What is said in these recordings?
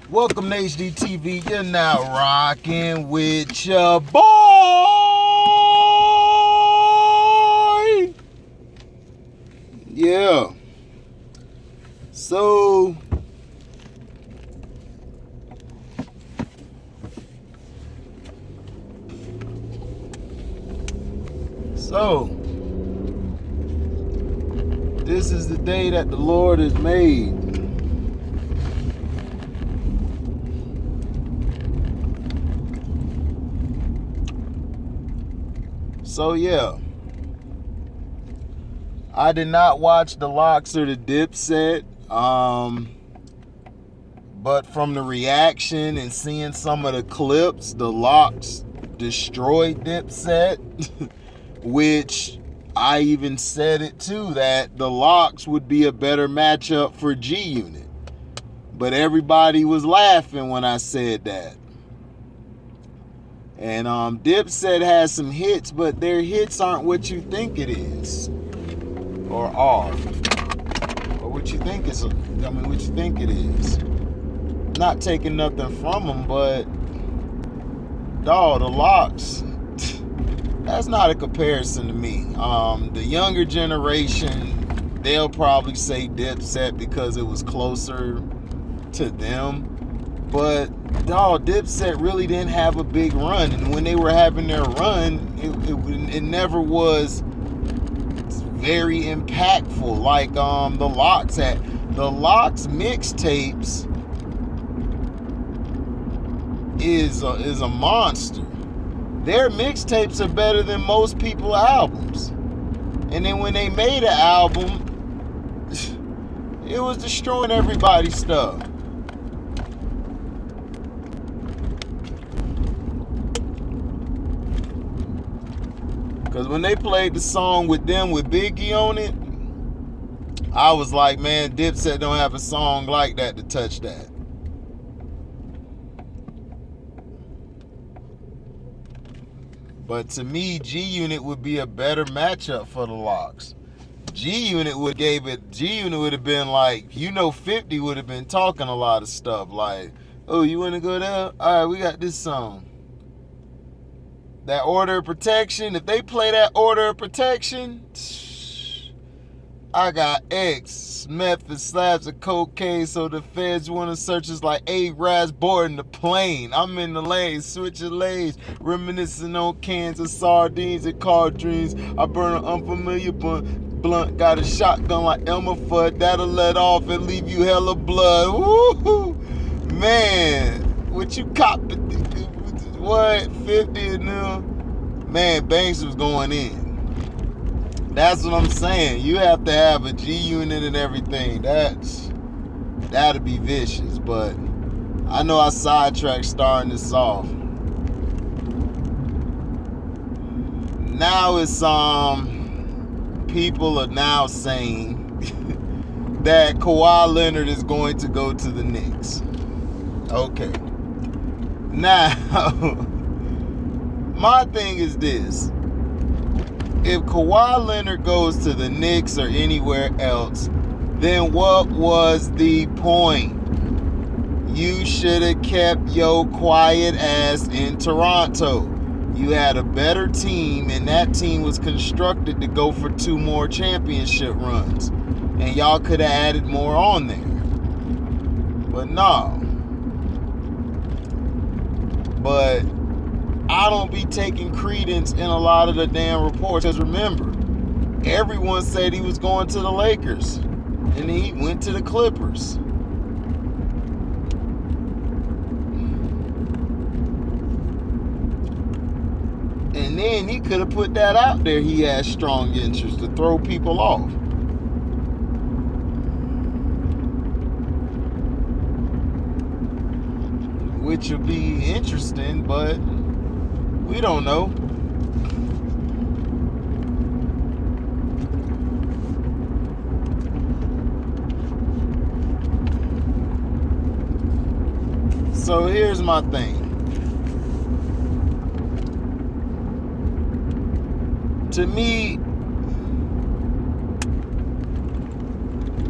Welcome to HDTV. You're now rocking with your boy. Yeah. So this is the day that the Lord has made. So yeah, I did not watch the Locks or the Dipset, but from the reaction and seeing some of the clips, the Locks destroyed Dipset, which I even said it too, that the Locks would be a better matchup for G-Unit. But everybody was laughing when I said that. And Dipset has some hits, but their hits aren't what you think it is, or are, or what you think is. What you think it is. Not taking nothing from them, but dawg, the Locks. That's not a comparison to me. The younger generation, they'll probably say Dipset because it was closer to them. But dawg, Dipset really didn't have a big run, and when they were having their run, it never was very impactful like the Locks had. The Locks mixtapes is a monster. Their mixtapes are better than most people's albums, and then when they made an album, it was destroying everybody's stuff. Because when they played the song with them with Biggie on it, I was like, man, Dipset don't have a song like that to touch that. But to me, G-Unit would be a better matchup for the Locks. G-Unit would have been like, 50 would have been talking a lot of stuff like, oh, you want to go there? All right, we got this song. That Order of Protection, if they play that Order of Protection, I got X, meth and slabs of cocaine, so the feds want to search us like A-Raz boarding the plane. I'm in the lane, switching lanes, reminiscing on cans of sardines and car dreams. I burn an unfamiliar blunt, got a shotgun like Elmer Fudd, that'll let off and leave you hella blood. Woo-hoo. Man, what you copped? What, 50 and them? Man, Banks was going in. That's what I'm saying. You have to have a G-Unit and everything. That'd be vicious. But I know I sidetracked starting this off. Now it's people are now saying that Kawhi Leonard is going to go to the Knicks. Okay. Now, my thing is this. If Kawhi Leonard goes to the Knicks or anywhere else, then what was the point? You should have kept your quiet ass in Toronto. You had a better team, and that team was constructed to go for 2 more championship runs. And y'all could have added more on there. But no. But I don't be taking credence in a lot of the damn reports. Because remember, everyone said he was going to the Lakers. And then he went to the Clippers. And then he could have put that out there. He has strong interest to throw people off. Which will be interesting, but we don't know. So here's my thing. To me,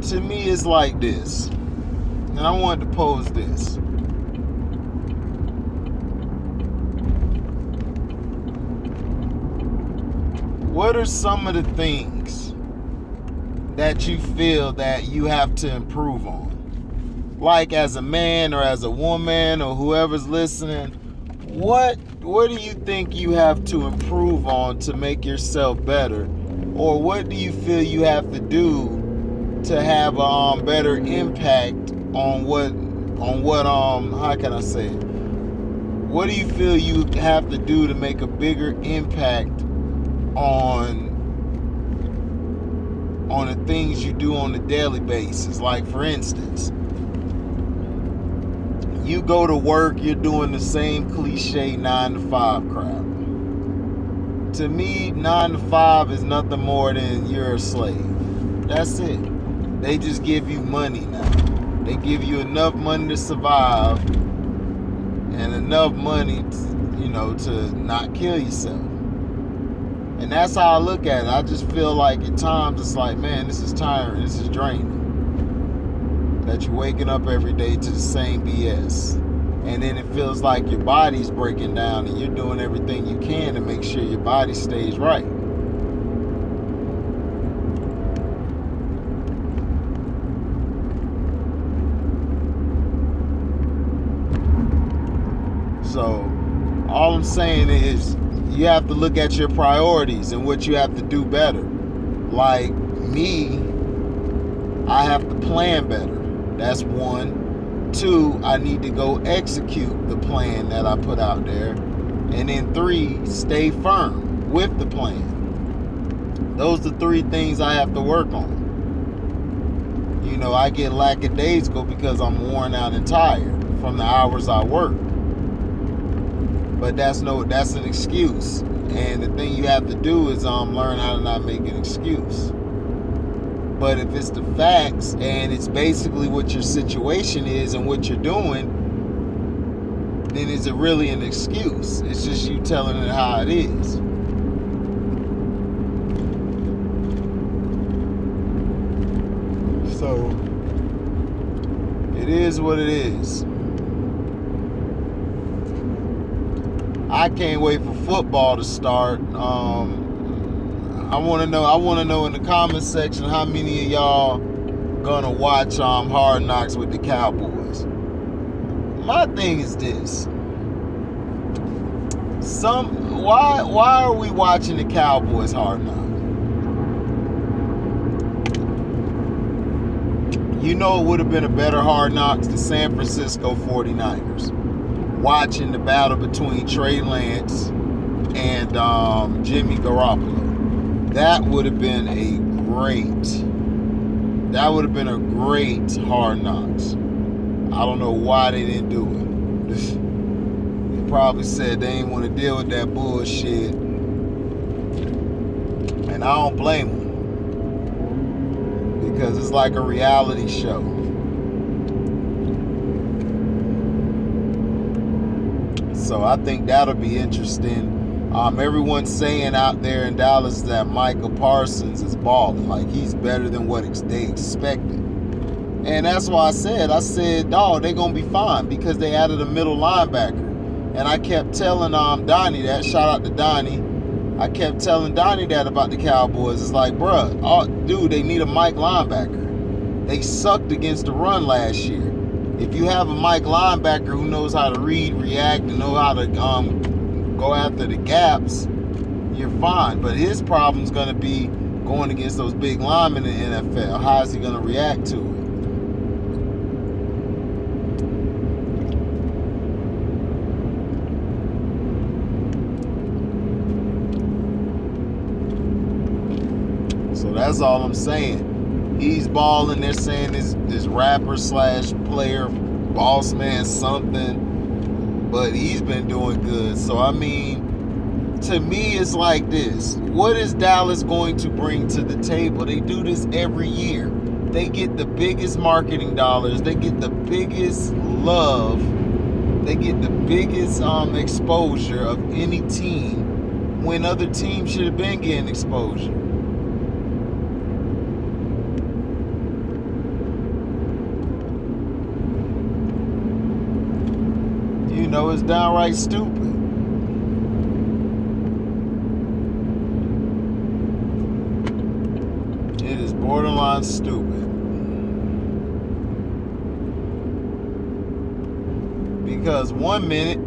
it's like this. And I wanted to pose this. what are some of the things that you feel that you have to improve on? Like as a man or as a woman or whoever's listening, what do you think you have to improve on to make yourself better? Or what do you feel you have to do to have a better impact on what how can I say it? What do you feel you have to do to make a bigger impact on the things you do on a daily basis? Like for instance, you go to work, you're doing the same cliche 9 to 5 crap. To me, 9 to 5 is nothing more than you're a slave. That's it. They just give you money now. They give you enough money to survive and enough money to not kill yourself. And that's how I look at it. I just feel like at times it's like, man, this is tiring, this is draining. That you're waking up every day to the same BS. And then it feels like your body's breaking down and you're doing everything you can to make sure your body stays right. So all I'm saying is you have to look at your priorities and what you have to do better. Like me, I have to plan better. That's 1. 2, I need to go execute the plan that I put out there. And then 3, stay firm with the plan. Those are 3 things I have to work on. I get lackadaisical because I'm worn out and tired from the hours I work. But that's an excuse. And the thing you have to do is learn how to not make an excuse. But if it's the facts and it's basically what your situation is and what you're doing, then is it really an excuse? It's just you telling it how it is. So it is what it is. I can't wait for football to start. I want to know in the comment section how many of y'all gonna watch Hard Knocks with the Cowboys. My thing is this. Why are we watching the Cowboys Hard Knocks? It would have been a better Hard Knocks, the San Francisco 49ers. Watching the battle between Trey Lance and Jimmy Garoppolo. That would have been a great Hard Knocks. I don't know why they didn't do it. They probably said they didn't want to deal with that bullshit. And I don't blame them. Because it's like a reality show. So I think that'll be interesting. Everyone's saying out there in Dallas that Michael Parsons is balling. Like, he's better than what they expected. And that's why I said, dog, they're going to be fine because they added a middle linebacker. And I kept telling Donnie that. Shout out to Donnie. I kept telling Donnie that about the Cowboys. It's like, bruh, dude, they need a Mike linebacker. They sucked against the run last year. If you have a Mike linebacker who knows how to read, react, and know how to go after the gaps, you're fine. But his problem's going to be going against those big linemen in the NFL. How is he going to react to it? So that's all I'm saying. He's balling. They're saying this rapper / player, boss man something. But he's been doing good. So, I mean, to me, it's like this. What is Dallas going to bring to the table? They do this every year. They get the biggest marketing dollars. They get the biggest love. They get the biggest exposure of any team when other teams should have been getting exposure. It's downright stupid. beyond stupid. Because 1 minute,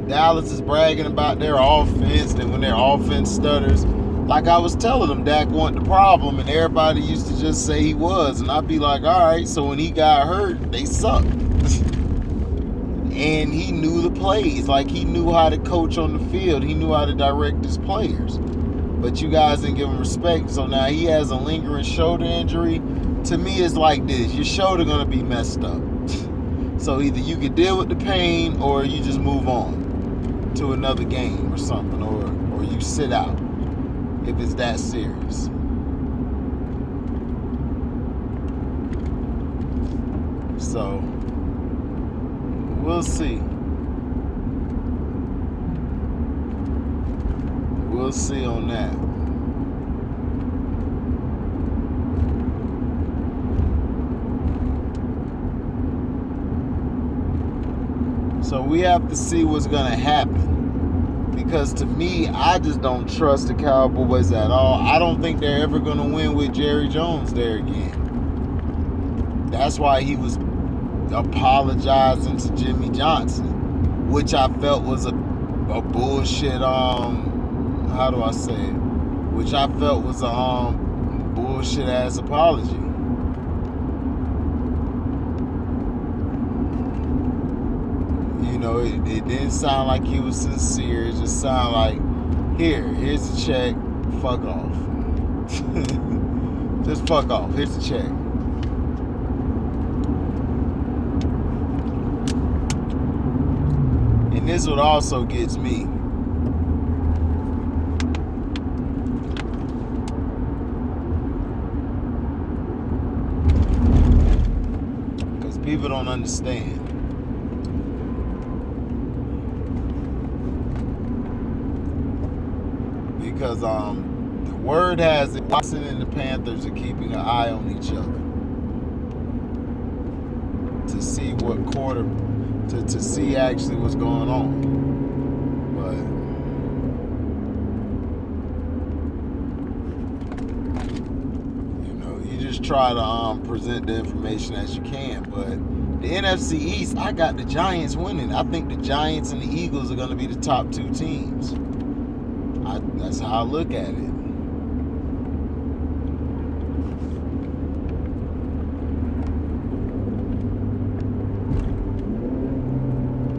Dallas is bragging about their offense, and when their offense stutters, like I was telling them, Dak wasn't the problem, and everybody used to just say he was, and I'd be like, all right, so when he got hurt, they sucked. And he knew the plays, like he knew how to coach on the field, he knew how to direct his players. But you guys didn't give him respect, so now he has a lingering shoulder injury. To me, it's like this: your shoulder gonna be messed up. So either you can deal with the pain, or you just move on to another game or something, or you sit out if it's that serious. So we'll see. We'll see on that. So we have to see what's going to happen. Because to me, I just don't trust the Cowboys at all. I don't think they're ever going to win with Jerry Jones there again. That's why he was apologizing to Jimmy Johnson, which I felt was a bullshit, how do I say it? Which I felt was a bullshit ass apology. You know, it didn't sound like he was sincere. It just sounded like, here's the check, fuck off. Just fuck off, here's the check. And this what also gets me. Because people don't understand. Because the word has it, Watson and the Panthers are keeping an eye on each other to see what quarter, to see actually what's going on. But you know, you just try to present the information as you can. But the NFC East, I got the Giants winning. I think the Giants and the Eagles are going to be the top two teams. That's how I look at it.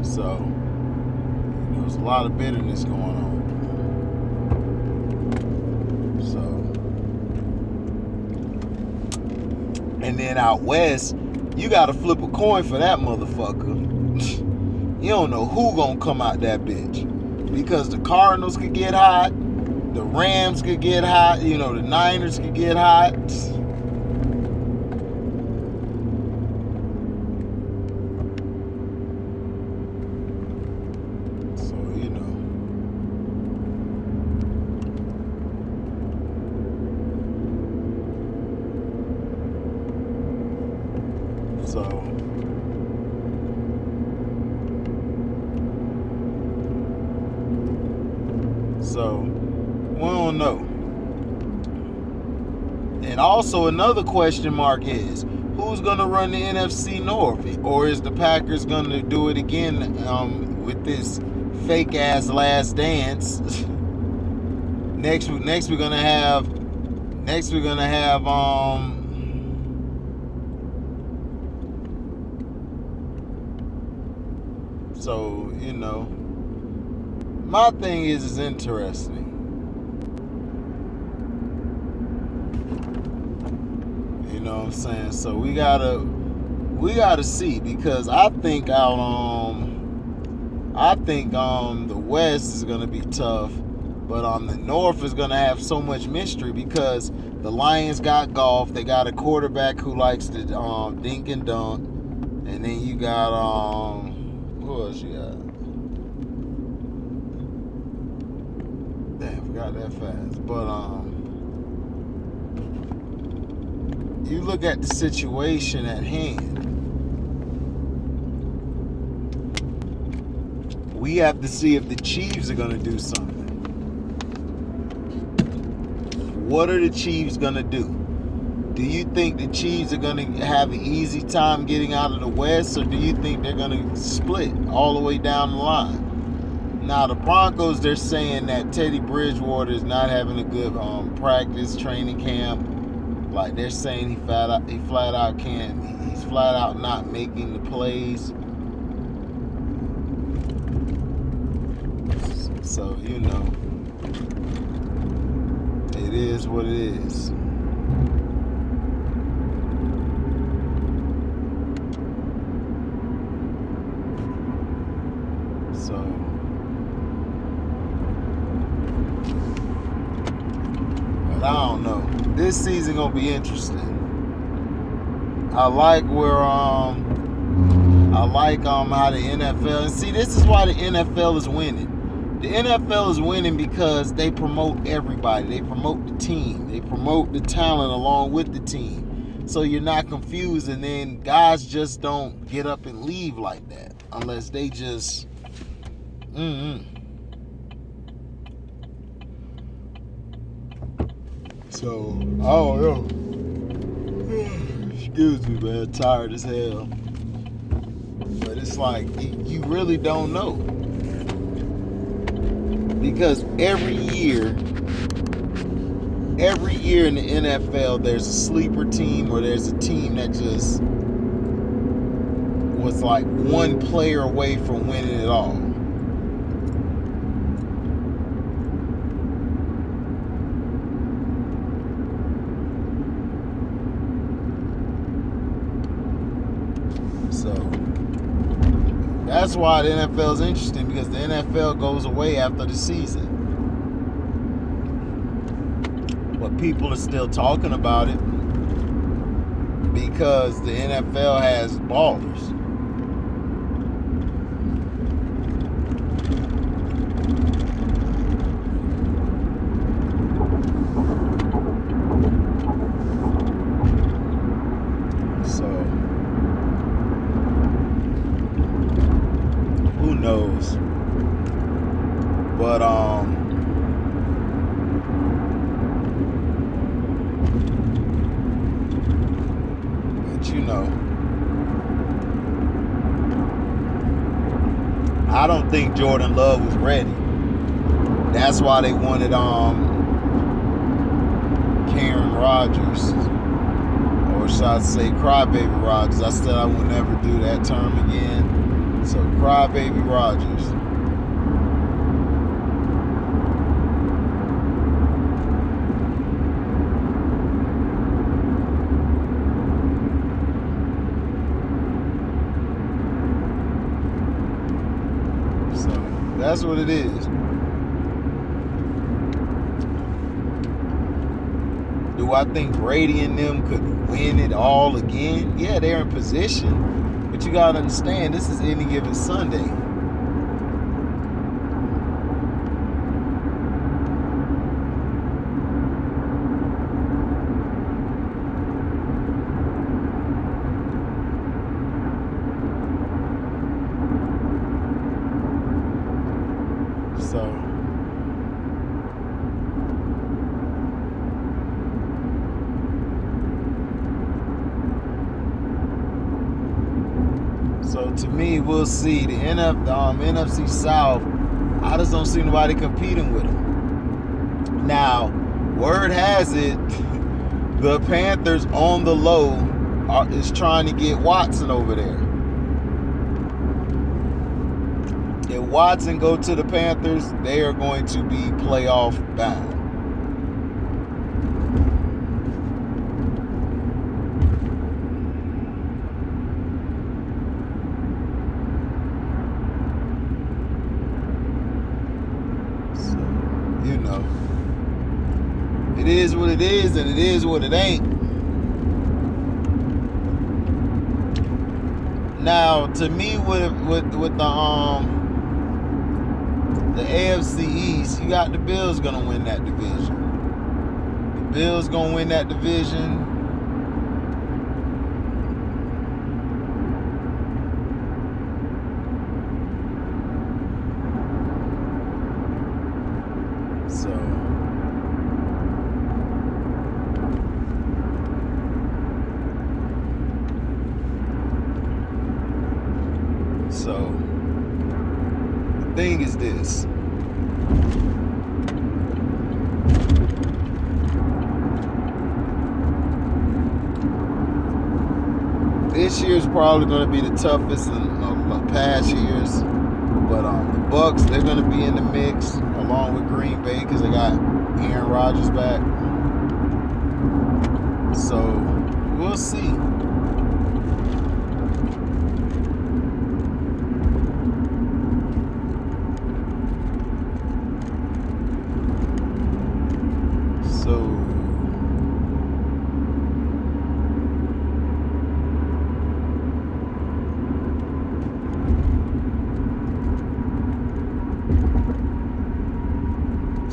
So, you know, there's a lot of bitterness going on. So, and then out west, you got to flip a coin for that motherfucker. You don't know who gonna come out that bitch. Because the Cardinals could get hot, the Rams could get hot, you know, the Niners could get hot. So, you know. So, we don't know. And also another question mark is, who's going to run the NFC North? Or is the Packers going to do it again with this fake-ass last dance? Next we're going to have... So, you know, my thing is, it's interesting. You know what I'm saying? So we gotta see, because I think the West is gonna be tough, but the North is gonna have so much mystery, because the Lions got Goff, they got a quarterback who likes to dink and dunk, and then you got who else you got? Damn, forgot that fast. But you look at the situation at hand. We have to see if the Chiefs are going to do something. what are the Chiefs going to do? Do you think the Chiefs are going to have an easy time getting out of the West, or do you think they're going to split all the way down the line? Now, the Broncos, they're saying that Teddy Bridgewater is not having a good practice training camp. Like, they're saying he's flat out not making the plays. So, it is what it is. So, but I don't know. This season gonna be interesting. I like how the NFL, and see, this is why the NFL is winning. The NFL is winning because they promote everybody. They promote the team. They promote the talent along with the team. So you're not confused, and then guys just don't get up and leave like that unless they just So, I don't know. Excuse me, man. Tired as hell. But it's like, you really don't know. Because every year in the NFL, there's a sleeper team, or there's a team that just was like one player away from winning it all. So that's why the NFL is interesting, because the NFL goes away after the season. But people are still talking about it because the NFL has ballers. Knows, but I don't think Jordan Love was ready. That's why they wanted Karen Rodgers, or should I say Crybaby Rodgers. I said I will never do that term again. So, Crybaby Rodgers. So, that's what it is. Do I think Brady and them could win it all again? Yeah, they're in position. But you gotta understand, this is any given Sunday. So to me, we'll see. The NFC South, I just don't see nobody competing with them. Now, word has it, the Panthers on the low is trying to get Watson over there. If Watson go to the Panthers, they are going to be playoff bound. It is what it is, and it is what it ain't. Now, to me, with the AFC East, you got the Bills gonna win that division. The Bills gonna win that division. So So the thing is this. This year's probably going to be the toughest in past years. But the Bucks, they're going to be in the mix along with Green Bay because they got Aaron Rodgers back. So we'll see.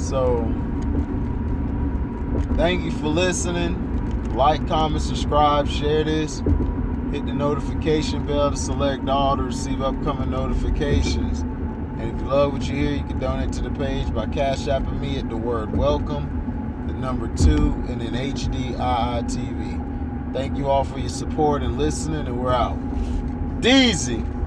So thank you for listening. Like, comment, subscribe, share this. Hit the notification bell to select all to receive upcoming notifications. And if you love what you hear, you can donate to the page by Cash Apping me at the word welcome, the number 2, and then HDIITV. Thank you all for your support and listening, and we're out. Deezy.